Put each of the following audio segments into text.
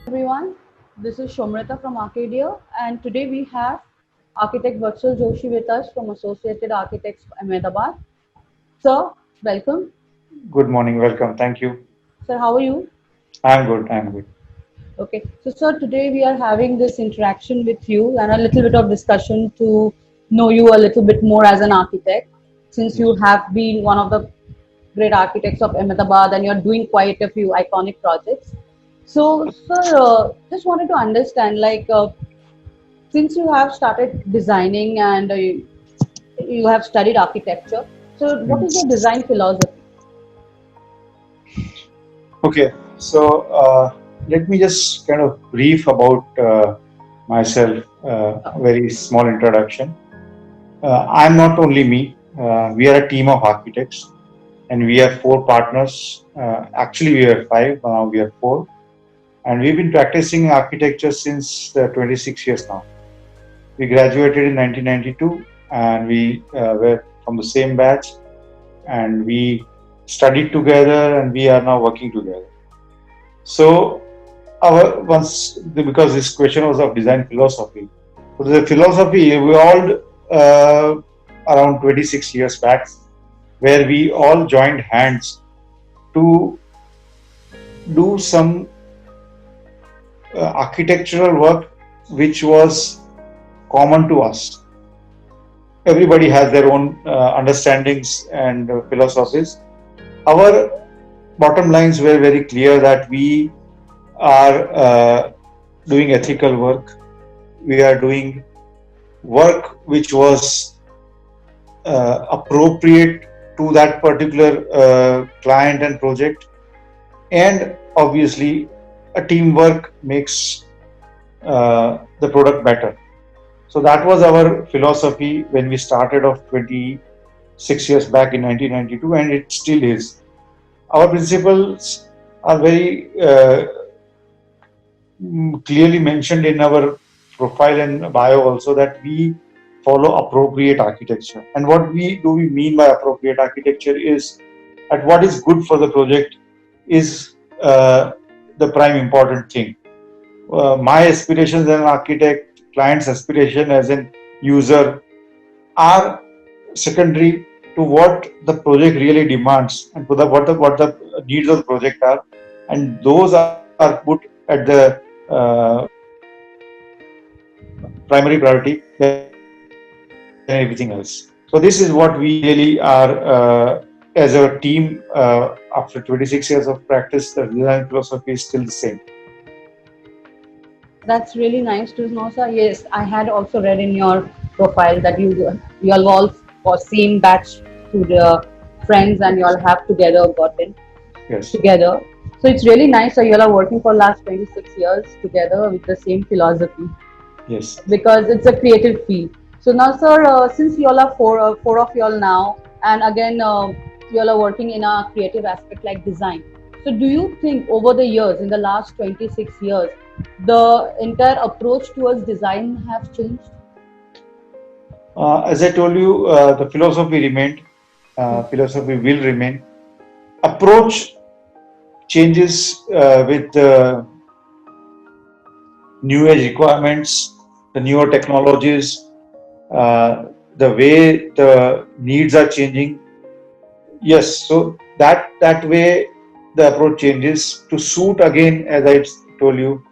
Everyone. This is Shomrita from Arcadia, and today we have architect Vatsal Joshi with us from Associated Architects Ahmedabad. Sir, welcome. Good morning, welcome. Thank you. Sir, how are you? I'm good. I'm good. Okay, so sir, today we are having this interaction with you and a little bit of discussion to know you a little bit more as an architect, since you Yes. have been one of the great architects of Ahmedabad and you're doing quite a few iconic projects. So, sir, just wanted to understand, since you have started designing and you have studied architecture, so what is your Mm. design philosophy? Okay, so let me just kind of brief about myself. A very small introduction. I'm not only me. We are a team of architects, and we have four partners. Actually, we are five. Now we are four, and we've been practicing architecture since 26 years now. We graduated in 1992, and we were from the same batch, and we studied together, and we are now working together. So our once because this question was of design philosophy. So the philosophy evolved around 26 years back, where we all joined hands to do some architectural work which was common to us. Everybody has their own understandings and philosophies. Our bottom lines were very clear that we are doing ethical work. We are doing work which was appropriate to that particular client and project. And obviously, a teamwork makes the product better. So that was our philosophy when we started off 26 years back in 1992, and it still is. Our principles are very clearly mentioned in our profile and bio also, that we follow appropriate architecture. And what we mean by appropriate architecture is that what is good for the project is the prime important thing. My aspirations as an architect, client's aspiration as an user are secondary to what the project really demands and to what the needs of the project are, and those are put at the primary priority than everything else. So this is what we really are as a team. After 26 years of practice, the design philosophy is still the same. That's really nice to know, sir. Yes, I had also read in your profile that you all for same batch to the friends and you all have together gotten Yes. together. So it's really nice. So you all are working for last 26 years together with the same philosophy, Yes. because it's a creative field. So now, sir, since you all are four of you all now, and again, you all are working in a creative aspect like design. So, do you think over the years, in the last 26 years, the entire approach towards design have changed? As I told you, the philosophy remained. Philosophy will remain. Approach changes with new age requirements, the newer technologies, the way the needs are changing. Yes, so that way the approach changes to suit again, as I told you,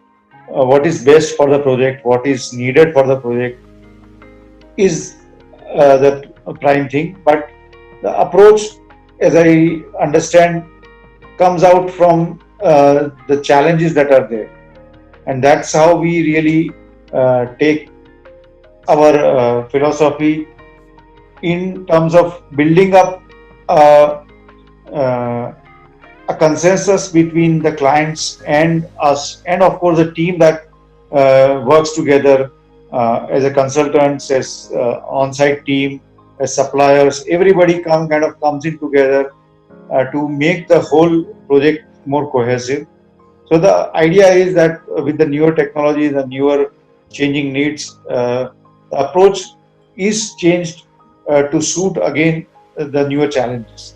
what is best for the project, what is needed for the project is the prime thing. But the approach, as I understand, comes out from the challenges that are there, and that's how we really take our philosophy in terms of building up uh, uh, a consensus between the clients and us, and of course the team that works together as a consultants, as on-site team, as suppliers. Everybody kind of comes in together to make the whole project more cohesive. So the idea is that with the newer technologies and newer changing needs, the approach is changed to suit again the newer challenges.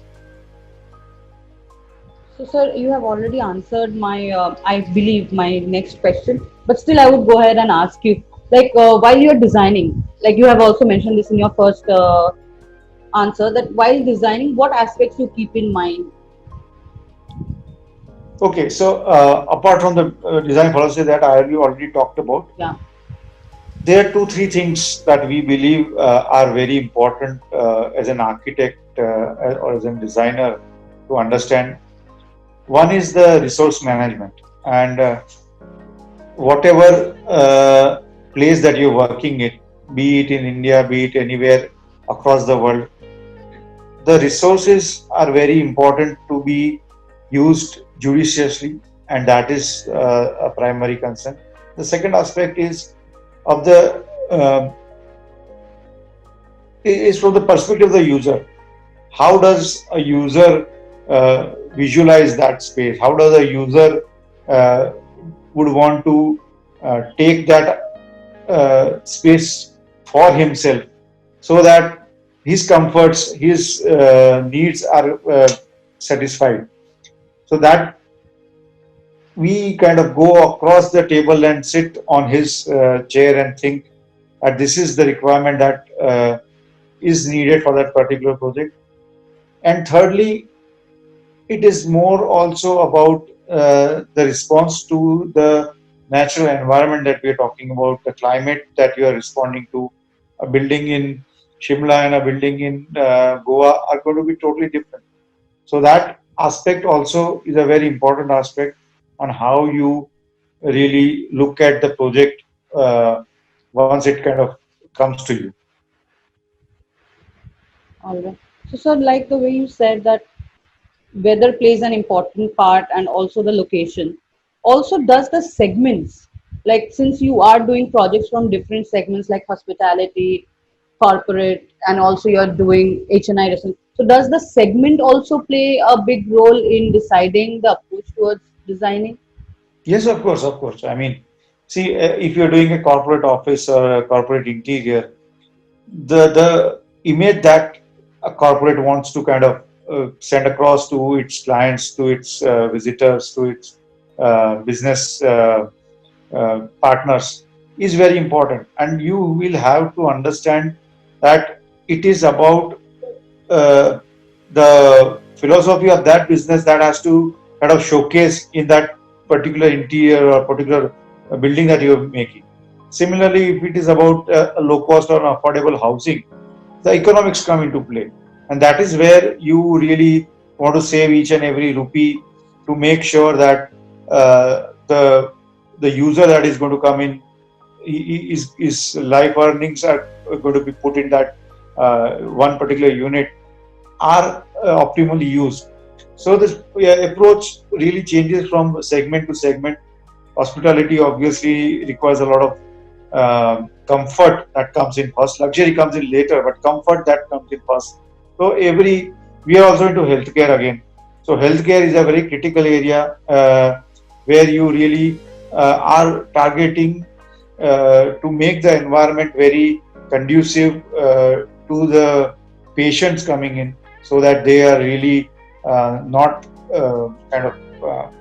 So, sir, you have already answered my, I believe, my next question. But still, I would go ahead and ask you, like, while you're designing, like you have also mentioned this in your first answer, that while designing, what aspects you keep in mind? Okay, so apart from the design philosophy that I have already talked about, Yeah. there are two, three things that we believe are very important as an architect or as a designer to understand. One is the resource management, and whatever place that you're working in, be it in India, be it anywhere across the world, the resources are very important to be used judiciously, and that is a primary concern. The second aspect is of the is from the perspective of the user. How does a user visualize that space? How does a user uh, would want to take that space for himself, so that his comforts, his needs are satisfied? So that we kind of go across the table and sit on his chair and think that this is the requirement that is needed for that particular project. And thirdly, it is more also about the response to the natural environment that we are talking about, the climate that you are responding to. A building in Shimla and a building in Goa are going to be totally different. So that aspect also is a very important aspect on how you really look at the project once it kind of comes to you. All right. So, sir, like the way you said that weather plays an important part and also the location. Also, does the segments, like since you are doing projects from different segments like hospitality, corporate, and also you're doing HNI restaurant. So, does the segment also play a big role in deciding the approach towards designing? Yes, of course, of course. I mean, see, if you're doing a corporate office or a corporate interior, the image that a corporate wants to kind of send across to its clients, to its visitors, to its business partners is very important, and you will have to understand that it is about uh, the philosophy of that business that has to kind of showcase in that particular interior or particular building that you're making. Similarly, if it is about a low cost or affordable housing, the economics come into play, and that is where you really want to save each and every rupee to make sure that the user that is going to come in, his life earnings are going to be put in that one particular unit, are optimally used. So this approach really changes from segment to segment. Hospitality obviously requires a lot of comfort that comes in first. Luxury comes in later, but comfort that comes in first. So we are also into healthcare again. So healthcare is a very critical area where you really are targeting to make the environment very conducive to the patients coming in, so that they are really not kind of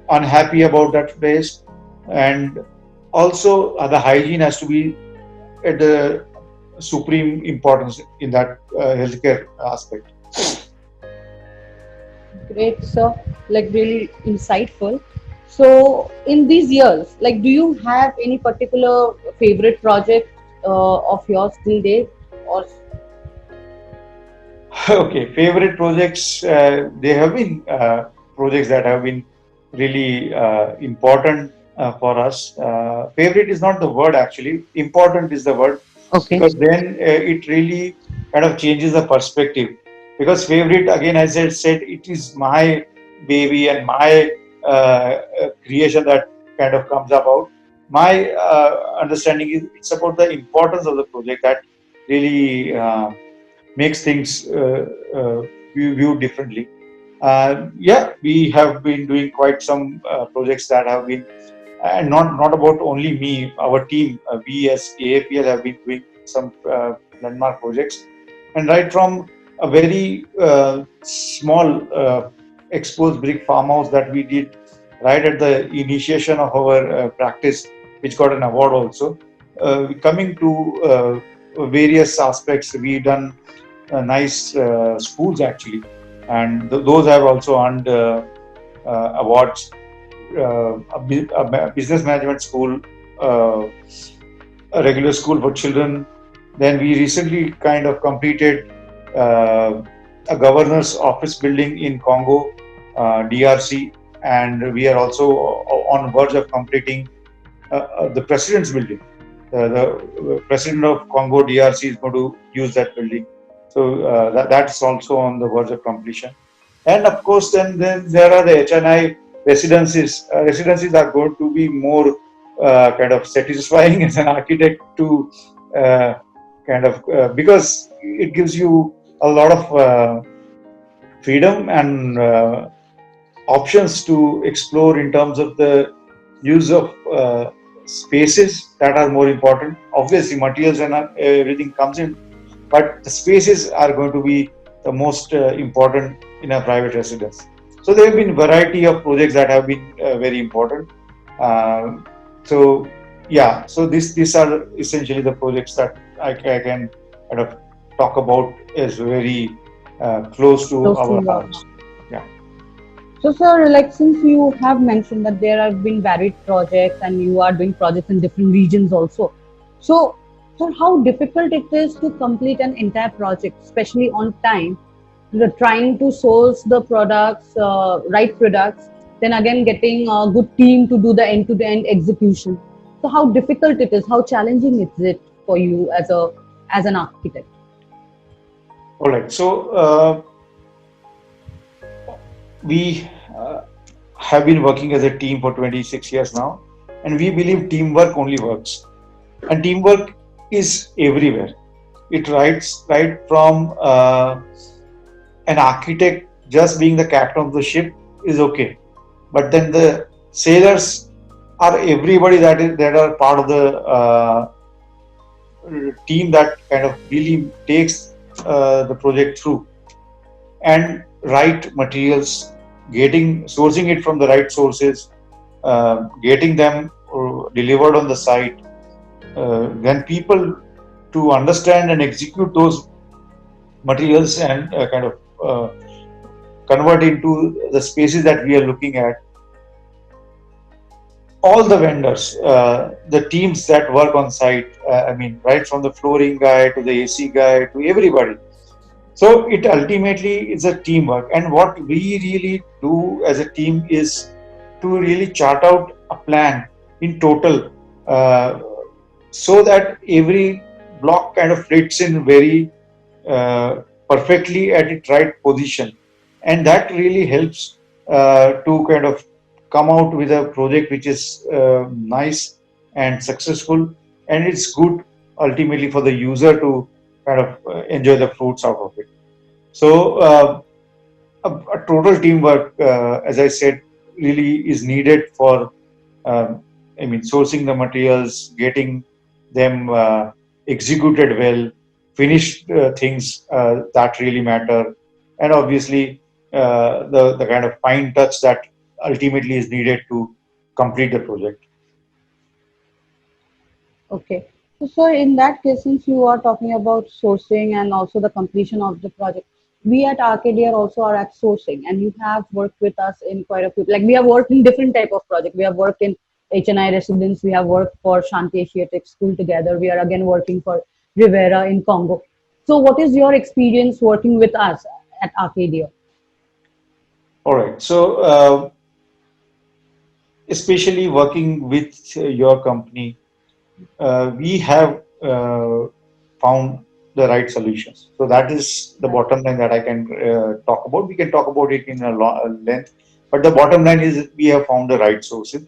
unhappy about that place. And also the hygiene has to be at the supreme importance in that healthcare aspect. Great, sir. Like really insightful. So, in these years, like, do you have any particular favorite project of yours till date, or Okay, favorite projects. There have been projects that have been really important for us. Favorite is not the word actually. Important is the word, okay? because then it really kind of changes the perspective. Because favorite, again, as I said, it is my baby and my creation that kind of comes about. My understanding is it's about the importance of the project that really makes things viewed differently. Yeah, we have been doing quite some projects that have been, and not about only me, our team. We as AAPL have been doing some landmark projects, and right from a very small exposed brick farmhouse that we did right at the initiation of our practice, which got an award also. Coming to various aspects, we done nice schools actually, and those have also earned awards. A business management school, uh, a regular school for children. Then we recently kind of completed uh, a governor's office building in Congo, DRC, and we are also on verge of completing the president's building. The president of Congo DRC is going to use that building, so that's also on the verge of completion. And of course, then there are the HNI residencies. Residencies are going to be more kind of satisfying as an architect to uh, because it gives you a lot of freedom and options to explore in terms of the use of spaces that are more important. Obviously, materials and everything comes in, but the spaces are going to be the most important in a private residence. So there have been variety of projects that have been very important. Um, so yeah, so these are essentially the projects that I can kind of talk about as very close to Close to our your hearts. Yeah. So, sir, like since you have mentioned that there have been varied projects and you are doing projects in different regions also. So, so how difficult it is to complete an entire project, especially on time, trying to source the products, right products, then again getting a good team to do the end-to-end execution. So, how difficult it is, how challenging is it for you as an architect? All right. So we have been working as a team for 26 years now, and we believe teamwork only works. And teamwork is everywhere. It right from an architect just being the captain of the ship is okay, but then the sailors are everybody that are part of the team that kind of really takes the project through, and right materials, getting sourcing it from the right sources, getting them delivered on the site, then people to understand and execute those materials and kind of convert into the spaces that we are looking at. All the vendors, the teams that work on site, I mean, right from the flooring guy to the AC guy to everybody. So it ultimately is a teamwork. And what we really do as a team is to really chart out a plan in total, uh, so that every block kind of fits in very perfectly at its right position. And that really helps to kind of come out with a project which is nice and successful, and it's good ultimately for the user to kind of enjoy the fruits out of it. So a total teamwork, as I said, really is needed for, um, I mean, sourcing the materials, getting them executed well, finished things that really matter, and obviously the kind of fine touch that ultimately is needed to complete the project. Okay. So in that case, since you are talking about sourcing and also the completion of the project, we at Arcadia also are at sourcing, and you have worked with us in quite a few. Like we have worked in different type of project. We have worked in HNI residence. We have worked for Shanti Asiatic School together. We are again working for Rivera in Congo. So what is your experience working with us at Arcadia? All right. So especially working with your company, we have found the right solutions. So that is the bottom line that I can talk about. We can talk about it in a length, but the bottom line is we have found the right sources,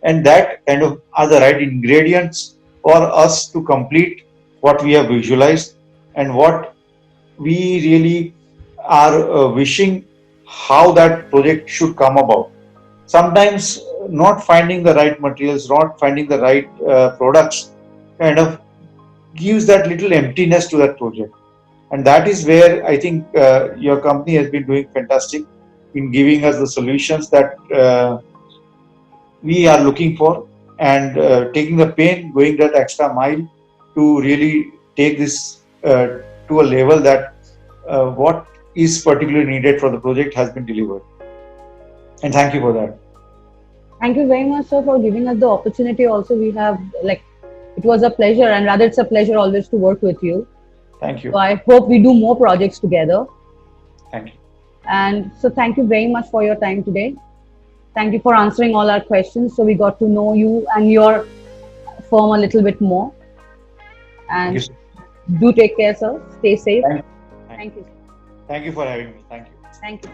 and that kind of are the right ingredients for us to complete what we have visualized and what we really are wishing how that project should come about. Sometimes not finding the right materials, not finding the right products kind of gives that little emptiness to that project. And that is where I think your company has been doing fantastic. in giving us the solutions that we are looking for, and taking the pain, going that extra mile to really take this to a level that what is particularly needed for the project has been delivered. And thank you for that. Thank you very much, sir, for giving us the opportunity. Also, we have it was a pleasure, and rather it's a pleasure always to work with you. Thank you. So I hope we do more projects together. Thank you. And so thank you very much for your time today. Thank you for answering all our questions. So we got to know you and your firm a little bit more. Thank you, And sir. do take care, sir. Stay safe. Thank you. Thank you. Thank you for having me. Thank you. Thank you.